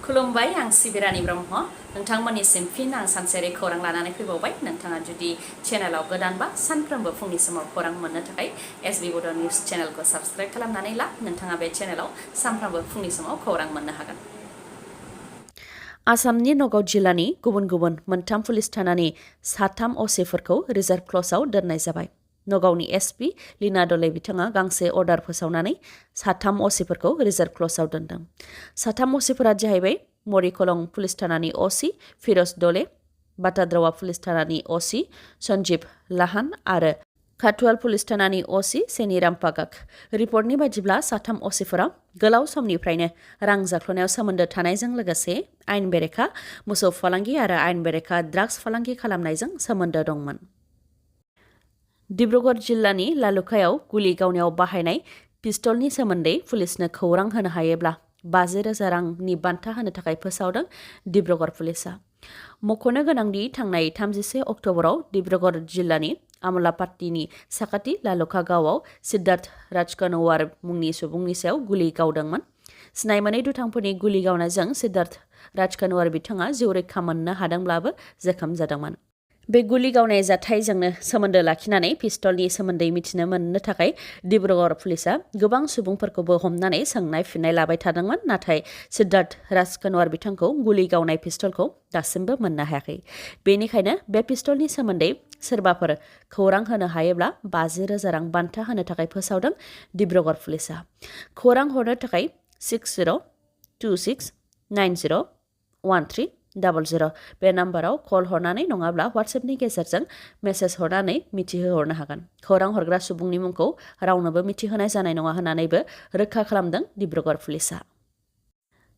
खुलुमबाय आं सिबिरानि ब्रह्म नोंथांमोननिसिम फिन आं सानसेयारि खौरां लानानै फैबावबाय नोंथाङा जुदि चेनेलाव गोदानबा सानफ्रोमबो फुंनि समाव खौरां मोननो थाखाय एसबी बड' निउज चेनेलखौ साबस्क्राइब खालामनानै ला नोंथाङा बे चेनेलाव सानफ्रोमबो फुंनि समाव खौरां मोननो हागोन। आसामनि नगाव जिल्लानि गुबुन गुबुन मोनथाम पुलिस थानानि साथाम असिफोरखौ रिजार्भ क्लजआव दोननाय जाबाय। नगावनि एसपी लीना दले बिथाङा गांसे अर्डार फोसावनानै साथाम असिफोरखौ रिजार्भ क्लजआव दोनदों। साथाम असिफोरा जाहैबाय मरिकलं पुलिस थानानि असि फिरोज दले, बाटाद्रवा पुलिस थानानि असि सन्जीब लाहान आरो खाथुआल पुलिस थानानि असि सेनिराम पागाक। रिपर्टनि बायदिब्ला साथाम असिफोरा गोलाव समनिफ्रायनो रां जाख्ल'नायाव सोमोन्दो थानायजों लोगोसे आयेन बेरेखा मोसौ फालांगि आरो आयेन बेरेखा ड्राग्स फालांगि खालामनायजों सोमोन्दो दंमोन। डिब्रुगड़ जिल्लानि लालुकायाव गुलि गावनायाव बाहायनाय पिस्तलनि सोमोन्दै पुलिसनो खौरां होनो हायोब्ला 50,000 रांनि बान्था होनो थाखाय फोसावदों डिब्रुगड़ पुलिसा। मख'नो गोनांदि थांनाय 31 अक्ट'बराव डिब्रुगड़ जिल्लानि आमलापाट्टीनि साखाथि लालुका गावआव सिद्धार्थ राजकनवार मुंनि सुबुंनि सायाव गुलि गावदोंमोन। सिनाय मोनै दुथांफोरनि गुलि गावनायजों सिद्धार्थ राजकनवार बिथाङा जिउ रैखा मोननो हादोंब्लाबो जोखोम जादोंमोन। बे गुलि गावनाय जाथायजोंनो सोमोन्दो लाखिनानै पिस्तलनि सोमोन्दै मिथिनो मोननो थाखाय डिब्रुगड़ पुलिसा गोबां सुबुंफोरखौबो हमनानै सोंनाय फिननाय लाबाय थादोंमोन, नाथाय सिद्धार्थ राजकनवार बिथांखौ गुलि गावनाय पिस्तलखौ दासिमबो मोननो हायाखै। बेनिखायनो बे पिस्तलनि सोमोन्दै सोरबाफोर खौरां होनो हायोब्ला 50,000 रां बान्था होनो थाखाय फोसावदों डिब्रुगड़ पुलिसा। खौरां हरनो थाखाय 6026901300 बे नाम्बाराव कल हरनानै नङाब्ला WhatsAppनि गेजेरजों मेसेज हरनानै मिथिहोहरनो हागोन। खौरां हरग्रा सुबुंनि मुंखौ रावनोबो मिथिहोनाय जानाय नङा होननानैबो रोखा खालामदों डिब्रुगड़ पुलिसा।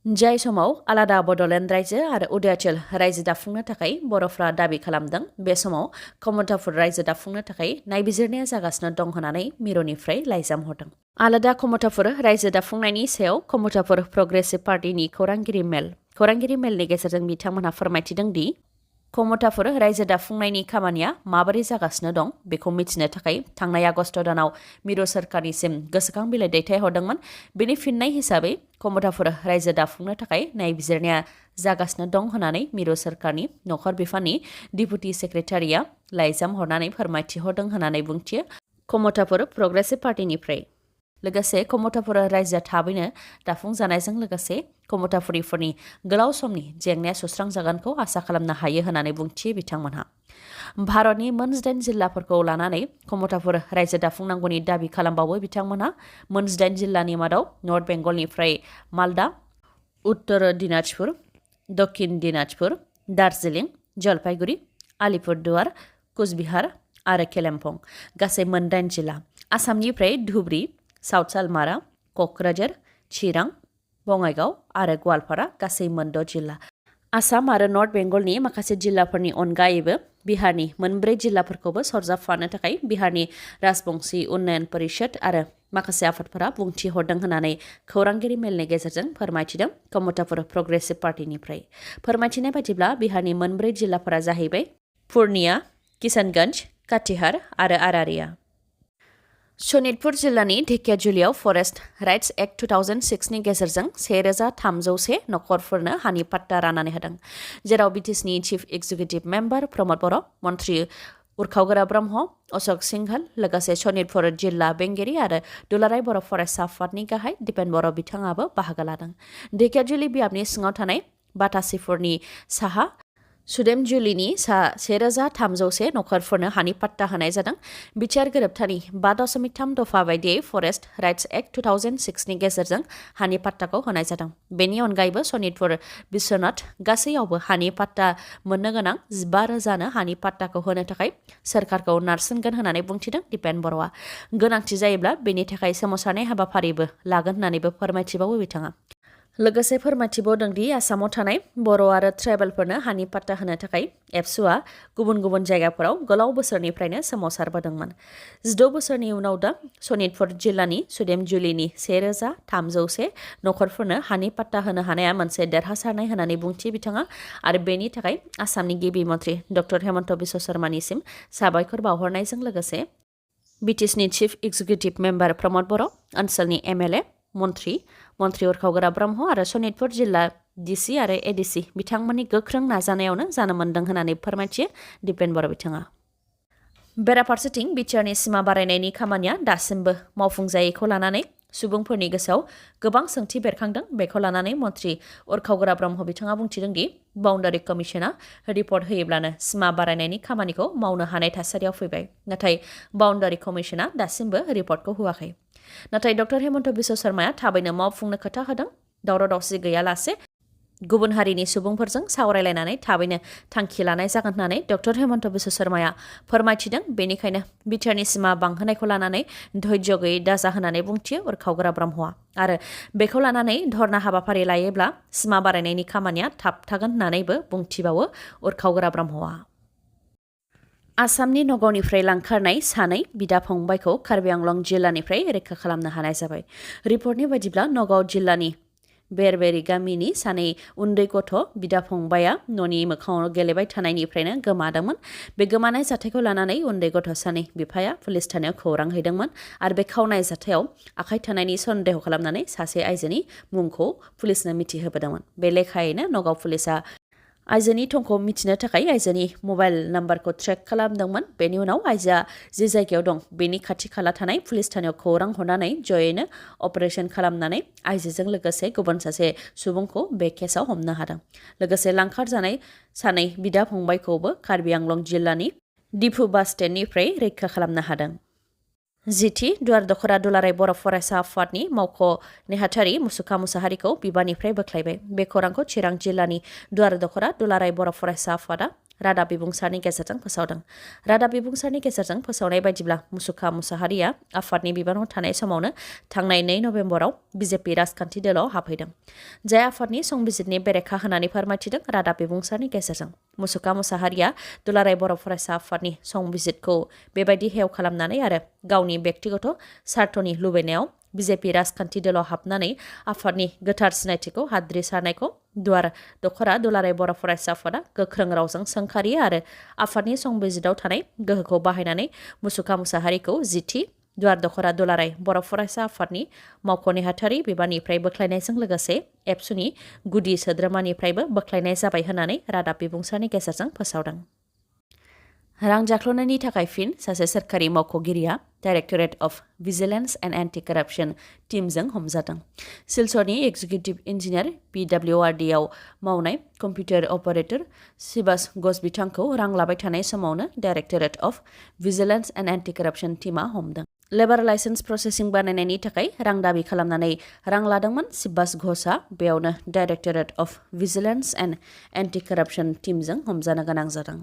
जाय समाव आलादा बड'लेण्ड रायजो आरो उदयाचल रायजो दाफुंनो थाखाय बर'फ्रा दाबि खालामदों, बे समाव कमतापुर रायजो दाफुंनो थाखाय नायबिजिरनाया जागासिनो दं होननानै मिरुनिफ्राय लाइजाम हरदों। आलादा कमतापुर रायजो दाफुंनायनि सायाव कमतापुर प्रग्रेसिभ पार्टीनि खौरांगिरि मेलनि गेजेरजों बिथांमोनहा फोरमायथिदों दि कमतापुर रायजो दाफुंनायनि खामानिया माबोरै जागासिनो दं बेखौ मिथिनो थाखाय थांनाय आगस्ट दानाव मिरु सोरखारनिसिम गोसोखां बिलाइ दैथायहरदोंमोन। बेनि फिननाय हिसाबै कमतापुर रायजो दाफुंनो थाखाय नायबिजिरनाया जागासिनो दं होननानै मिरु सोरखारनि नखर बिफाननि डिपुटि सेक्रेटारिया लाइजाम हरनानै फोरमायथिहरदों होननानै बुंथियो कमतापुर प्रग्रेसिभ पार्टीनिफ्राय। लोगोसे कमतापुर रायजोआ थाबैनो दाफुंजानायजों लोगोसे कमतापुरिफोरनि गोलाव समनि जेंनाया सुस्रांजागोनखौ आसा खालामनो हायो होननानै बुंथियो बिथांमोनहा। भारतनि मोन 8 जिल्लाफोरखौ लानानै कमतापुर रायजो दाफुंनांगौनि दाबि खालामबावो बिथांमोनहा। मोन 8 जिल्लानि मादाव नर्थ बेंगलनिफ्राय मालदा, उत्तर दिनाजपुर, दक्षिण दिनाजपुर, दार्जिलिं, जलपाइगुरि, आलिपुरदुवार, कुचबिहार आरो केलेम्पं गासै मोन 8 जिल्ला। आसामनिफ्राय धुबरी, साउथ सालमारा, क'क्राझार, चिरां, बङाइगाव आरो गवालपारा गासै मोन 6 जिल्ला। आसाम आरो नर्थ बेंगलनि माखासे जिल्लाफोरनि अनगायैबो बिहारनि मोन 4 जिल्लाफोरखौबो सरजाबफानो थाखाय बिहारनि राजबंशी उन्नयन परिषद आरो माखासे आफादफोरा बुंथिहरदों होननानै खौरांगिरि मेलनि गेजेरजों फोरमायथिदों कमतापुर प्रग्रेसिभ पार्टीनिफ्राय। फोरमायथिनाय बायदिब्ला बिहारनि मोन 4 जिल्लाफोरा जाहैबाय पूर्णिया, किशनगंज, काटिहार आरो आरारिया। शनितपुर जिल्लानि ढेकियाजुलियाव फरेस्ट राइट्स एक्ट 2006 नि गेजेरजों 1301 नखरफोरनो हानि पाट्टा राननानै होदों, जेराव बिटिसिनि चिफ एक्जिकिउटिभ मेम्बार प्रमद बर', मन्त्रि उरखावगोरा ब्रह्म, अशोक सिंघल, लोगोसे शनितपुर जिल्ला बेंगिरि आरो दुलाराय बर' फरायसा आफादनि गाहाय दिपेन बर' बिथाङाबो बाहागो लादों। ढेकियाजुलि बियाबनि सिङाव थानाय बाटासिफोरनि साहा सुदेमजुलिनि सा 1301 नखरफोरनो हानि पाट्टा होनाय जादों। बिटिआर गोरोबथानि 5.3 दफा बायदियै फरेस्ट राइट्स एक्ट 2006 नि गेजेरजों हानि पाट्टाखौ होनाय जादों। बेनि अनगायैबो शनितपुर बिश्वनाथ गासैयावबो हानि पाट्टा मोननो गोनां 15,000नो हानि पाट्टाखौ होनो थाखाय सोरखारखौ नारसिनगोन होननानै बुंथिदों दिपेन बर'आ। गोनांथि जायोब्ला बेनि थाखाय सोमावसारनाय हाबाफारिबो लागोन होननानैबो फोरमायथिबावो बिथाङा। लोगोसे फोरमायथिबावदों दि आसामाव थानाय बर' आरो ट्राइबेलफोरनो हानि पाट्टा होनो थाखाय एबसुआ गुबुन गुबुन जायगाफोराव गोलाव बोसोरनिफ्रायनो सोमावसारबोदोंमोन। 16 बोसोरनि उनाव दा शनितपुर जिल्लानि सुदेमजुलिनि 1301 नखरफोरनो हानि पाट्टा होनो हानाया मोनसे देरहासारनाय होननानै बुंथियो बिथाङा आरो बेनि थाखाय आसामनि गिबि मन्त्रि डक्टर हेमन्त बिश्व शर्मानिसिम साबायखर बावहरनायजों लोगोसे बिटिसिनि चिफ एक्जिकिउटिभ मेम्बार प्रमद बर', ओनसोलनि MLA, मन्त्रि उरखावगोरा ब्रह्म आरो शनितपुर जिल्ला डिसि आरो एडिसि बिथांमोननि गोख्रों नाजानायावनो जानो मोन्दों होननानै फोरमायथियो दिपेन बर' बिथाङा। बेराफारसेथिं बिटिआरनि सिमा बारायनायनि खामानिया दासिमबो मावफुंजायैखौ लानानै सुबुंफोरनि गोसोआव गोबां सोंथि बेरखांदों। बेखौ लानानै मन्त्रि उरखावगोरा ब्रह्म बिथाङा बुंथिदों दि बाउन्डारि कमिसना रिपर्ट होयोब्लानो सिमा बारायनायनि खामानिखौ मावनो हानाय थासारियाव फैबाय। नाथाय बाउन्डारि कमिसना दासिमबो रिपर्टखौ होआखै। नाथाय डक्टर हेमन्त बिश्व शर्माया थाबैनो मावफुंनो खोथा होदों। दावराव दावसि गैयालासे गुबुन हारिनि सुबुंफोरजों सावरायलायनानै थाबैनो थांखि लानाय जागोन होननानै डक्टर हेमन्त बिश्व शर्माया फोरमायथिदों। बेनिखायनो बिटिआरनि सिमा बांहोनायखौ लानानै धैर्य गैयै दाजा होननानै बुंथियो उरखावगोरा ब्रह्मआ। आरो बेखौ लानानै धर्ना हाबाफारि लायोब्ला सिमा बारायनायनि खामानिया थाबथागोन होननानैबो बुंथिबावो उरखावगोरा ब्रह्मआ। आसामनि नगावनिफ्राय लांखारनाय सानै बिदा फंबायखौ कार्बि आंलं जिल्लानिफ्राय रैखा खालामनो हानाय जाबाय। रिपर्टनि बायदिब्ला नगाव जिल्लानि बेरबेरि गामिनि सानै उन्दै गथ' बिदा फंबाया न'नि मोखाङाव गेलेबाय थानायनिफ्रायनो गोमादोंमोन। बे गोमानाय जाथायखौ लानानै उन्दै गथ' सानै बिफाया पुलिस थानायाव खौरां हैदोंमोन आरो बे खावनाय जाथायाव आखाइ थानायनि सन्देह खालामनानै सासे आइजोनि मुंखौ पुलिसनो मिथिहोबोदोंमोन। बे लेखायैनो नगाव पुलिसा आइजोनि थंखौ मिथिनो थाखाय आइजोनि मबाइल नाम्बारखौ ट्रेक खालामदोंमोन। बेनि उनाव आइजोआ जे जायगायाव दं बेनि खाथि खाला थानाय पुलिस थानायाव खौरां हरनानै जयैनो अपारेशन खालामनानै आइजोजों लोगोसे गुबुन सासे सुबुंखौ बे केसाव हमनो हादों। लोगोसे लांखारजानाय सानै बिदा फंबायखौबो कार्बि आंलं जिल्लानि दिफु बास स्टेन्डनिफ्राय रैखा खालामनो हादों। जिथि दुवार दखरा दुलाराय बर' फरायसा आफादनि मावख' नेहाथारि मुसुखा मुसाहारिखौ बिबाननिफ्राय बोख्लायबाय। बे खौरांखौ चिरां जिल्लानि दुवार दखरा दुलाराय बर' फरायसा आफादा रादाब बिबुंसारनि गेजेरजों फोसावदों। रादाब बिबुंसारनि गेजेरजों फोसावनाय बायदिब्ला मुसुखा मुसाहारिया आफादनि बिबानाव थानाय समावनो थांनाय 2 नभेम्बराव बिजेपि राजखान्थि दोलाव हाबहैदों। जाय आफादनि संबिजितनि बेरेखा होनानै फोरमायथिदों। रादाब बिबुंसारनि गेजेरजों मुसुखा मुसाहारिया दुलाराय बर' फरायसा आफादनि संबिजितखौ बेबायदि हेव खालामनानै आरो गावनि व्यक्तिगत स्वार्थनि लुबैनायाव बिजेपि राजखान्थि दोलाव हाबनानै आफादनि गोथार सिनायथिखौ हाद्रि सारनायखौ दुवार दखरा दुलाराय बर' फरायसा आफादा गोख्रों रावजों सोंखारियो आरो आफादनि संबिजिताव थानाय गोहोखौ बाहायनानै मुसुखा मुसाहारिखौ जिथि दुवार दखरा दुलाराय बर' फरायसा आफादनि मावख' नेहाथारि बिबाननिफ्राय बोख्लायनायजों लोगोसे एबसुनि गुदि सोद्रोमानिफ्रायबो बोख्लायनाय जाबाय होननानै रादाब बिबुंसारनि गेजेरजों फोसावदों। रां जाख्ल'नायनि थाखाय फिन सासे सोरखारि मावख'गिरिया directorate of vigilance and anti corruption टीमजों हमजादों। सिलचरनि एक्जिकिउटिभ इन्जिनियार PWRDआव मावनाय कम्पिउटार अपारेटर शिबास घोष बिथांखौ रां लाबाय थानाय समावनो directorate of vigilance and anti कराप्शन टीमा हमदों। लेबार लाइसेन्स प्रसेसिं बानायनायनि थाखाय रां दाबि खालामनानै रां लादोंमोन शिबास घोषआ। बेयावनो directorate of vigilance and anti corruption टीमजों हमजानो गोनां जादों।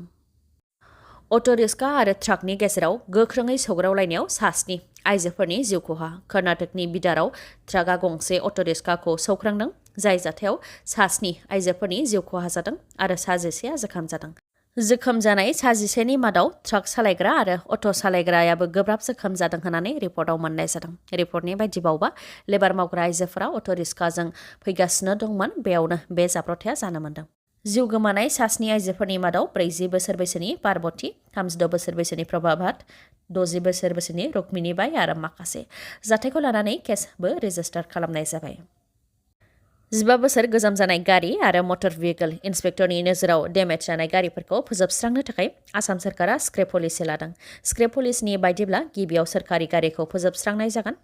अट' रिक्शा आरो ट्राकनि गेजेराव गोख्रोङै सौग्रावलायनायाव सास्नि आइजोफोरनि जिउ खहा। कर्नाटकनि बिदाराव ट्राकआ गंसे अट' रिक्शाखौ सौख्रांदों। जाय जाथायाव सास्नि आइजोफोरनि जिउ खहा जादों आरो सा11 जोखोम जादों। जोखोम जानाय सा11नि मादाव ट्राक सालायग्रा आरो अट' सालायग्रायाबो गोब्राब जोखोम जादों होननानै रिपर्टआव मोननाय जादों। रिपर्टनि बायदिबावबा लेबार मावग्रा आइजोफोरा अट' रिक्शाजों फैगासिनो दंमोन। बेयावनो बे जाब्रबथाया जानो मोन्दों। जिउ गोमानाय सास्नि आइजोफोरनि मादाव 40 बोसोर बैसोनि पार्बती, 36 बोसोर बैसोनि प्रभाभात, 60 बोसोर बैसोनि रुक्मिणी बाई आरो माखासे। जाथायखौ लानानै केसबो रेजिस्टार खालामनाय जाबाय। 15 बोसोर गोजाम जानाय गारि आरो मटर भेहिकल इन्सपेक्टरनि नोजोराव डेमेज जानाय गारिफोरखौ फोजोबस्रांनो थाखाय आसाम सरकारा स्क्रेप पलिसि लादों। स्क्रेप पलिसिनि बायदिब्ला गिबियाव सोरखारि गारिखौ फोजोबस्रांनाय जागोन।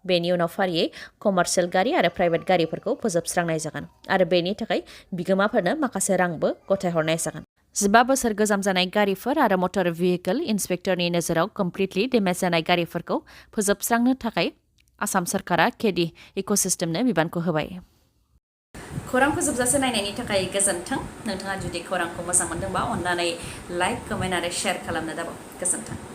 बेनि उनाव फारियै कमार्शियेल गारि आरो प्राइभेट गारिफोरखौ फोजोबस्रांनाय जागोन आरो बेनि थाखाय बिगोमाफोरनो माखासे रांबो गथायहरनाय जागोन। 15 बोसोर गोजाम जानाय गारिफोर आरो मटर भेहिकल इन्सपेक्टरनि नोजोराव कमप्लिटलि डेमेज जानाय गारिफोरखौ फोजोबस्रांनो थाखाय आसाम सरकारा केडि इक'सिस्टेमनो बिबानखौ होबाय। खौरां फोजोबजासे नायनायनि थाखाय गोजोन्थों। नोंथाङा जुदि खौरांखौ मोजां मोनदोंबा अन्नानै लाइक, कमेन्ट आरो शेयार खालामनो दाबाव। गोजोन्थों।